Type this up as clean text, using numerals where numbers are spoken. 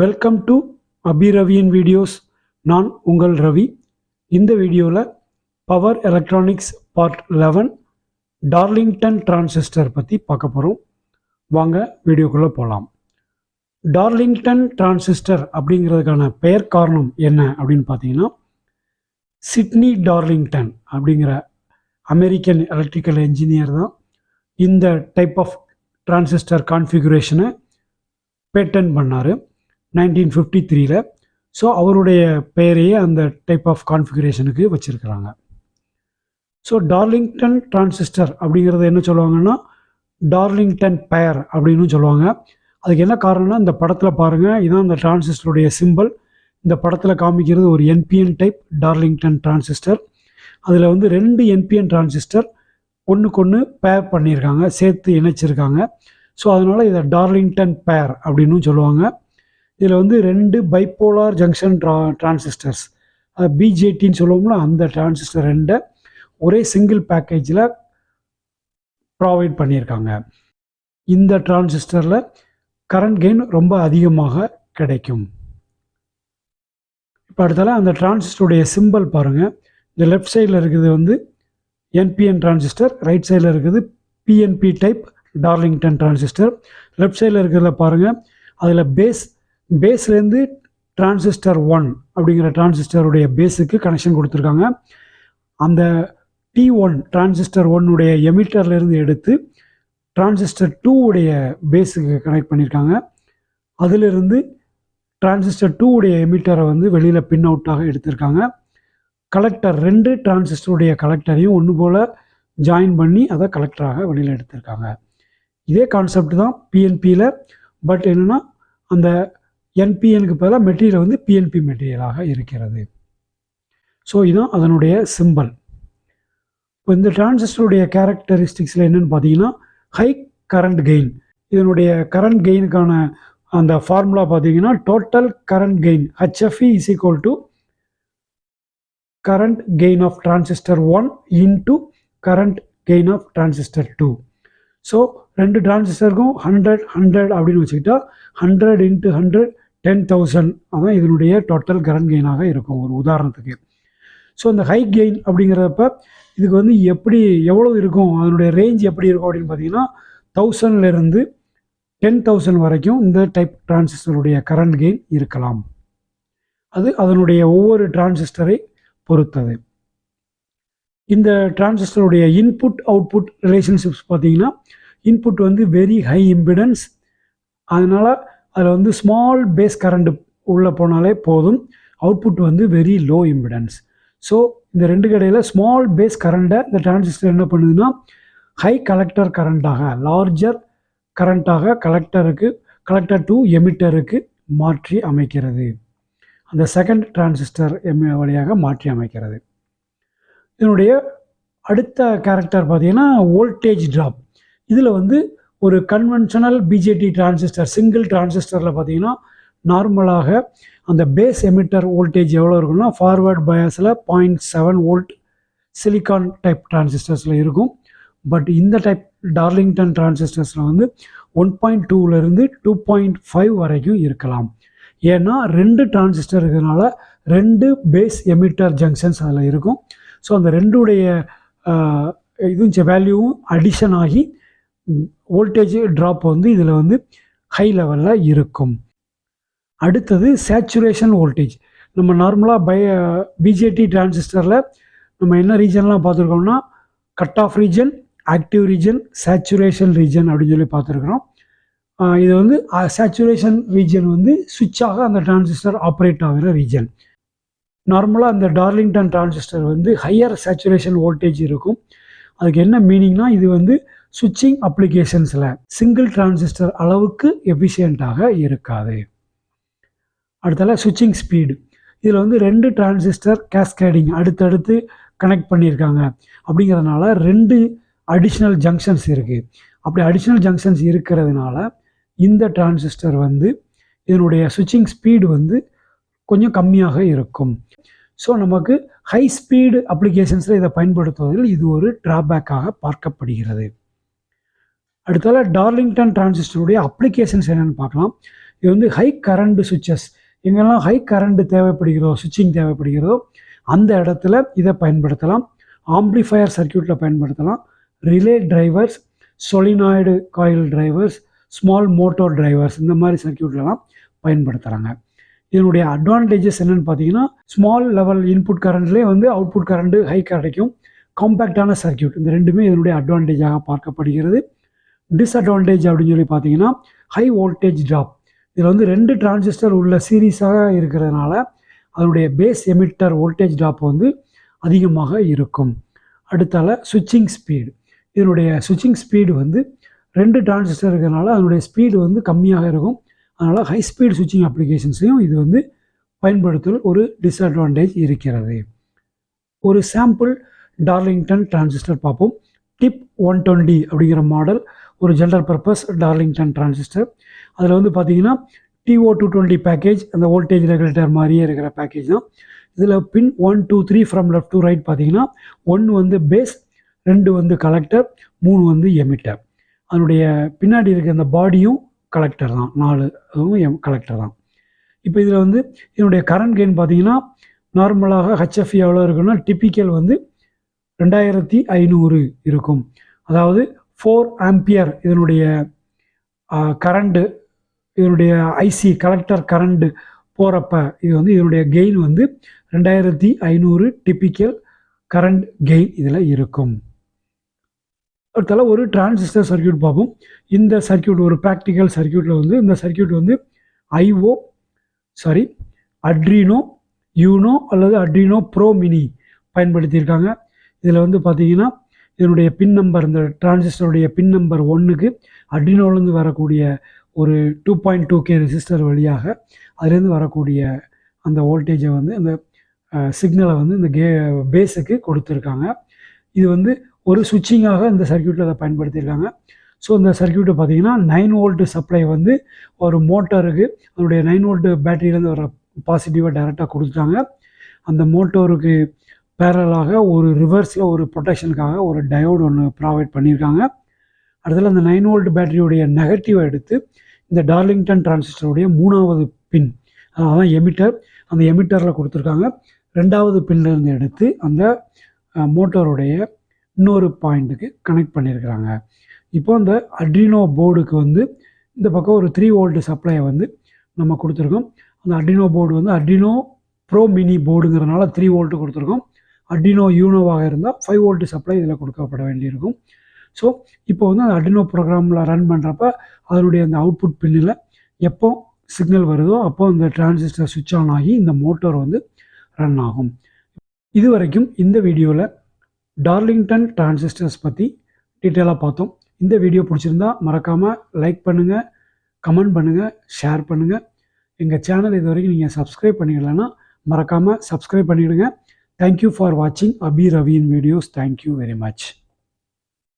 Welcome to அபிரவியின் videos. நான் உங்கள் ரவி. இந்த வீடியோவில் power electronics part 11 Darlington transistor பற்றி பார்க்க போகிறோம். வாங்க வீடியோக்குள்ளே போகலாம். டார்லிங்டன் டிரான்சிஸ்டர் அப்படிங்கிறதுக்கான பெயர் காரணம் என்ன அப்படின்னு பார்த்தீங்கன்னா, சிட்னி டார்லிங்டன் அப்படிங்கிற அமெரிக்கன் எலக்ட்ரிக்கல் என்ஜினியர் தான் இந்த டைப் ஆஃப் டிரான்சிஸ்டர் கான்ஃபிகுரேஷனை பேட்டன் பண்ணார் 1953. ஸோ அவருடைய பெயரையே அந்த டைப் ஆஃப் கான்ஃபிகரேஷனுக்கு வச்சுருக்கிறாங்க. ஸோ டார்லிங்டன் டிரான்சிஸ்டர் அப்படிங்கிறது என்ன சொல்லுவாங்கன்னா, டார்லிங்டன் பெயர் அப்படின்னு சொல்லுவாங்க. அதுக்கு என்ன காரணம்னா, இந்த படத்தில் பாருங்கள், இதுதான் அந்த டிரான்சிஸ்டருடைய சிம்பிள். இந்த படத்தில் காமிக்கிறது ஒரு என்பிஎன் டைப் டார்லிங்டன் டிரான்சிஸ்டர். அதில் வந்து 2 என்பிஎன் டிரான்சிஸ்டர் ஒன்றுக்கொன்று பேர் பண்ணியிருக்காங்க, சேர்த்து இணைச்சிருக்காங்க. ஸோ அதனால் இதை டார்லிங்டன் பேர் அப்படின்னு சொல்லுவாங்க. இதில் வந்து 2 பைப்போலார் ஜங்ஷன் டிரான்சிஸ்டர்ஸ், பிஜேடின்னு சொல்லுவோம்ல, அந்த டிரான்சிஸ்டர் 2 ஒரே சிங்கிள் பேக்கேஜில் ப்ராவைட் பண்ணியிருக்காங்க. இந்த டிரான்சிஸ்டரில் கரண்ட் கெயின் ரொம்ப அதிகமாக கிடைக்கும். இப்போ அடுத்தால அந்த டிரான்சிஸ்டருடைய சிம்பிள் பாருங்கள். இந்த லெஃப்ட் சைடில் இருக்குது வந்து என்பிஎன் டிரான்சிஸ்டர், ரைட் சைடில் இருக்குது PNP type Darlington transistor. Left சைடில் இருக்கிறதுல பாருங்கள், அதில் பேஸ்லேருந்து டிரான்சிஸ்டர் 1 அப்படிங்கிற டிரான்சிஸ்டருடைய பேஸுக்கு கனெக்ஷன் கொடுத்துருக்காங்க. அந்த T1 டிரான்சிஸ்டர் 1உடைய எமிட்டர்லேருந்து எடுத்து டிரான்சிஸ்டர் 2 உடைய பேஸுக்கு கனெக்ட் பண்ணியிருக்காங்க. அதிலிருந்து டிரான்சிஸ்டர் 2 உடைய எமிட்டரை வந்து வெளியில் பின் அவுட்டாக எடுத்திருக்காங்க. கலெக்டர் 2 டிரான்சிஸ்டருடைய கலெக்டரையும் ஒன்று போல் ஜாயின் பண்ணி அதை கலெக்டராக வெளியில் எடுத்திருக்காங்க. இதே கான்செப்ட் தான் பிஎன்பியில். பட் என்னென்னா, அந்த என்பிஎனுக்கு பதிலாக மெட்டீரியல் வந்து பிஎன்பி மெட்டீரியலாக இருக்கிறது. ஸோ இதுதான் அதனுடைய சிம்பிள். இப்போ இந்த டிரான்சிஸ்டருடைய கேரக்டரிஸ்டிக்ஸில் என்னென்னு பார்த்தீங்கன்னா, ஹை கரண்ட் கெயின். இதனுடைய கரண்ட் கெயினுக்கான அந்த ஃபார்முலா பார்த்தீங்கன்னா, total current gain HFE is equal to current gain of transistor 1 into current gain of transistor 2. So 2 டிரான்சிஸ்டருக்கும் 100 அப்படின்னு வச்சுக்கிட்டா 100 × 100 10,000 அதான் இதனுடைய டோட்டல் கரண்ட் கெயினாக இருக்கும் ஒரு உதாரணத்துக்கு. ஸோ இந்த ஹை கெயின் அப்படிங்கிறப்ப இதுக்கு வந்து எவ்வளோ இருக்கும், அதனுடைய ரேஞ்ச் எப்படி இருக்கும் அப்படின்னு பார்த்தீங்கன்னா, 1000லேருந்து 10,000 வரைக்கும் இந்த டைப் டிரான்சிஸ்டருடைய கரண்ட் கெயின் இருக்கலாம். அது அதனுடைய ஒவ்வொரு டிரான்சிஸ்டரை பொறுத்தது. இந்த டிரான்சிஸ்டருடைய இன்புட் அவுட்புட் ரிலேஷன்ஷிப்ஸ் பார்த்தீங்கன்னா, இன்புட் வந்து வெரி ஹை இம்பிடன்ஸ், அதனால் அதில் வந்து ஸ்மால் பேஸ் கரண்ட் உள்ளே போனாலே போதும். அவுட்புட் வந்து வெரி லோ இம்பிடன்ஸ். ஸோ இந்த 2 கடையில் ஸ்மால் பேஸ் கரண்ட்டை இந்த டிரான்சிஸ்டர் என்ன பண்ணுதுன்னா, ஹை கலெக்டர் கரண்ட்டாக, லார்ஜர் கரண்ட்டாக கலெக்டர் டு எமிட்டருக்கு மாற்றி அமைக்கிறது. அந்த செகண்ட் டிரான்சிஸ்டர் வழியாக மாற்றி அமைக்கிறது. இதனுடைய அடுத்த கேரக்டர் பார்த்தீங்கன்னா, வோல்டேஜ் ட்ராப். இதில் வந்து ஒரு கன்வென்ஷனல் பிஜேடி டிரான்சிஸ்டர், சிங்கிள் டிரான்சிஸ்டரில் பார்த்தீங்கன்னா, நார்மலாக அந்த பேஸ் எமிட்டர் வோல்டேஜ் எவ்வளோ இருக்குன்னா, ஃபார்வர்ட் பயாஸில் 0.7 வோல்ட் சிலிக்கான் டைப் டிரான்சிஸ்டர்ஸில் இருக்கும். பட் இந்த டைப் டார்லிங்டன் டிரான்சிஸ்டர்ஸில் வந்து 1.2லேருந்து 2.5 வரைக்கும் இருக்கலாம். ஏன்னா 2 டிரான்சிஸ்டர் இருக்கிறதுனால 2 பேஸ் எமிட்டர் ஜங்ஷன்ஸ் அதில் இருக்கும். ஸோ அந்த 2உடைய இதுவும் வேல்யூவும் அடிஷன் ஆகி வோல்டேஜ் ட்ராப் வந்து இதில் வந்து ஹை லெவலில் இருக்கும். அடுத்தது சேச்சுரேஷன் வோல்டேஜ். நம்ம நார்மலாக பிஜேடி டிரான்சிஸ்டரில் நம்ம என்ன ரீஜன்லாம் பார்த்துருக்கோம்னா, cut off region, active region, saturation region அப்படின்னு சொல்லி பார்த்துருக்குறோம். இது வந்து சேச்சுரேஷன் ரீஜன் வந்து சுவிட்சாக அந்த டிரான்சிஸ்டர் ஆப்ரேட் ஆகிற ரீஜன். நார்மலாக அந்த டார்லிங்டன் டிரான்சிஸ்டர் வந்து ஹையர் சேச்சுரேஷன் வோல்டேஜ் இருக்கும். அதுக்கு என்ன மீனிங்னா, இது வந்து சுவிட்சிங் அப்ளிகேஷன்ஸில் சிங்கிள் டிரான்சிஸ்டர் அளவுக்கு எஃபிஷியண்ட்டாக இருக்காது. அடுத்தால சுவிட்சிங் ஸ்பீடு. இதில் வந்து 2 டிரான்சிஸ்டர் கேஸ்கேடிங் அடுத்தடுத்து கனெக்ட் பண்ணியிருக்காங்க. அப்படிங்கிறதுனால 2 அடிஷ்னல் ஜங்ஷன்ஸ் இருக்குது. அப்படி அடிஷ்னல் ஜங்ஷன்ஸ் இருக்கிறதுனால இந்த டிரான்சிஸ்டர் வந்து இதனுடைய சுவிட்சிங் ஸ்பீடு வந்து கொஞ்சம் கம்மியாக இருக்கும். ஸோ நமக்கு ஹை ஸ்பீடு அப்ளிகேஷன்ஸில் இதை பயன்படுத்துவதில் இது ஒரு ட்ராபேக்காக பார்க்கப்படுகிறது. அடுத்தால டார்லிங்டன் டிரான்சிஸ்டருடைய அப்ளிகேஷன்ஸ் என்னென்னு பார்க்கலாம். இது வந்து ஹை கரண்ட் சுவிட்சஸ், எங்கெல்லாம் ஹை கரண்ட் தேவைப்படுகிறதோ, சுவிட்சிங் தேவைப்படுகிறதோ அந்த இடத்துல இதை பயன்படுத்தலாம். ஆம்ப்ளிஃபயர் சர்க்யூட்டில் பயன்படுத்தலாம். Relay drivers, solenoid coil drivers, small motor drivers, இந்த மாதிரி சர்க்யூட்லலாம் பயன்படுத்துகிறாங்க. இதனுடைய அட்வான்டேஜஸ் என்னென்னு பார்த்தீங்கன்னா, ஸ்மால் லெவல் இன்புட் கரண்ட்லேயே வந்து அவுட்புட் கரண்ட்டு ஹை கிடைக்கும். காம்பேக்டான சர்க்யூட், இந்த ரெண்டுமே இதனுடைய அட்வான்டேஜாக பார்க்கப்படுகிறது. டிஸ்அட்வான்டேஜ் அப்படின்னு சொல்லி பார்த்தீங்கன்னா, ஹை வோல்டேஜ் ட்ராப். இதில் வந்து 2 டிரான்சிஸ்டர் உள்ள சீரீஸாக இருக்கிறதுனால அதனுடைய பேஸ் எமிட்டர் வோல்டேஜ் ட்ராப் வந்து அதிகமாக இருக்கும். அடுத்தால சுவிட்சிங் ஸ்பீடு. இதனுடைய சுவிட்சிங் ஸ்பீடு வந்து 2 டிரான்சிஸ்டர் இருக்கிறதுனால அதனுடைய ஸ்பீடு வந்து கம்மியாக இருக்கும். அதனால் ஹை ஸ்பீட் சுவிட்சிங் அப்ளிகேஷன்ஸையும் இது வந்து பயன்படுத்துதல் ஒரு டிஸ்அட்வான்டேஜ் இருக்கிறது. ஒரு சாம்பிள் டார்லிங்டன் டிரான்சிஸ்டர் பார்ப்போம். டிப் 120 அப்படிங்கிற மாடல் ஒரு ஜெனரல் பர்பஸ் டார்லிங்டன் டிரான்சிஸ்டர். அதில் வந்து பார்த்தீங்கன்னா TO220 பேக்கேஜ், அந்த வோல்டேஜ் ரெகுலேட்டர் மாதிரியே இருக்கிற பேக்கேஜ் தான். இதில் பின் 1, 2, 3 ஃப்ரம் லெஃப்ட் டு ரைட் பார்த்தீங்கன்னா 1 வந்து பேஸ், 2 வந்து கலெக்டர், 3 வந்து எமிட்டர். அதனுடைய பின்னாடி இருக்க அந்த பாடியும் கலெக்டர் தான், 4 அதுவும் கலெக்டர் தான். இப்போ இதில் வந்து இதனுடைய கரண்ட் கெயின் பார்த்தீங்கன்னா நார்மலாக HFE எவ்வளோ இருக்குன்னா டிப்பிக்கல் வந்து 2500 இருக்கும். அதாவது 4 ஆம்பியர் இதனுடைய கரண்ட்டு, இதனுடைய ஐசி கலெக்டர் கரண்ட்டு போகிறப்ப இது வந்து இதனுடைய கெயின் வந்து 2500 டிப்பிக்கல் கரண்ட் கெயின் இதில் இருக்கும். அடுத்தால ஒரு டிரான்சிஸ்டர் சர்க்யூட் பார்ப்போம். இந்த சர்க்யூட் ஒரு ப்ராக்டிக்கல் சர்க்யூட்டில் வந்து இந்த சர்க்யூட் வந்து அட்ரினோ யூனோ அல்லது அட்ரினோ ப்ரோ மினி பயன்படுத்தியிருக்காங்க. இதில் வந்து பார்த்தீங்கன்னா இதனுடைய பின் நம்பர், இந்த டிரான்சிஸ்டருடைய பின் நம்பர் 1க்கு அட்ரினோலேருந்து வரக்கூடிய ஒரு 2.2K ரெசிஸ்டர் வழியாக அதுலேருந்து வரக்கூடிய அந்த வோல்டேஜை வந்து அந்த சிக்னலை வந்து இந்த பேஸுக்கு கொடுத்துருக்காங்க. இது வந்து ஒரு சுவிட்சிங்காக இந்த சர்க்யூட்டில் அதை பயன்படுத்தியிருக்காங்க. ஸோ இந்த சர்க்யூட்டை பார்த்தீங்கன்னா 9 வோல்ட் சப்ளை வந்து ஒரு மோட்டருக்கு அதனுடைய 9 வோல்ட் பேட்டரியிலேருந்து வர பாசிட்டிவாக டைரெக்டாக கொடுத்துட்டாங்க. அந்த மோட்டருக்கு பேரலாக ஒரு ரிவர்ஸில் ஒரு ப்ரொடெக்ஷனுக்காக ஒரு டயோடு ஒன்று ப்ராவைட் பண்ணியிருக்காங்க. அடுத்தது அந்த 9 வோல்ட் பேட்டரியுடைய நெகட்டிவை எடுத்து இந்த டார்லிங்டன் டிரான்சிஸ்டருடைய 3வது பின், அதான் எமிட்டர், அந்த எமிட்டரில் கொடுத்துருக்காங்க. 2வது பின்லேருந்து எடுத்து அந்த மோட்டருடைய இன்னொரு பாயிண்ட்டுக்கு கனெக்ட் பண்ணியிருக்கிறாங்க. இப்போ அந்த அட்ரினோ போர்டுக்கு வந்து இந்த பக்கம் ஒரு 3 வோல்ட் சப்ளையை வந்து நம்ம கொடுத்துருக்கோம். அந்த அட்ரினோ போர்டு வந்து அட்ரினோ ப்ரோ மினி போர்டுங்கிறதுனால 3 வோல்ட் கொடுத்துருக்கோம். அட்ரினோ யூனோவாக இருந்தால் 5 வோல்ட் சப்ளை இதில் கொடுக்கப்பட வேண்டியிருக்கும். ஸோ இப்போ வந்து அந்த அட்ரினோ ப்ரோக்ராமில் ரன் பண்ணுறப்ப அதனுடைய அந்த அவுட்புட் பின்னில் எப்போ சிக்னல் வருதோ அப்போ இந்த டிரான்சிஸ்டர் சுவிட்ச் ஆன் ஆகி இந்த மோட்டர் வந்து ரன் ஆகும். இது வரைக்கும் இந்த வீடியோவில் டார்லிங்டன் டிரான்சிஸ்டர்ஸ் பற்றி டீட்டெயிலாக பார்த்தோம். இந்த வீடியோ பிடிச்சிருந்தா மறக்காமல் லைக் பண்ணுங்கள், கமெண்ட் பண்ணுங்கள், ஷேர் பண்ணுங்கள். எங்கள் சேனல் இது வரைக்கும் நீங்கள் சப்ஸ்கிரைப் பண்ணிடலைன்னா மறக்காமல் சப்ஸ்கிரைப் பண்ணிவிடுங்க. தேங்க்யூ ஃபார் வாட்சிங் அபி ரவியின் வீடியோஸ். Thank you very much.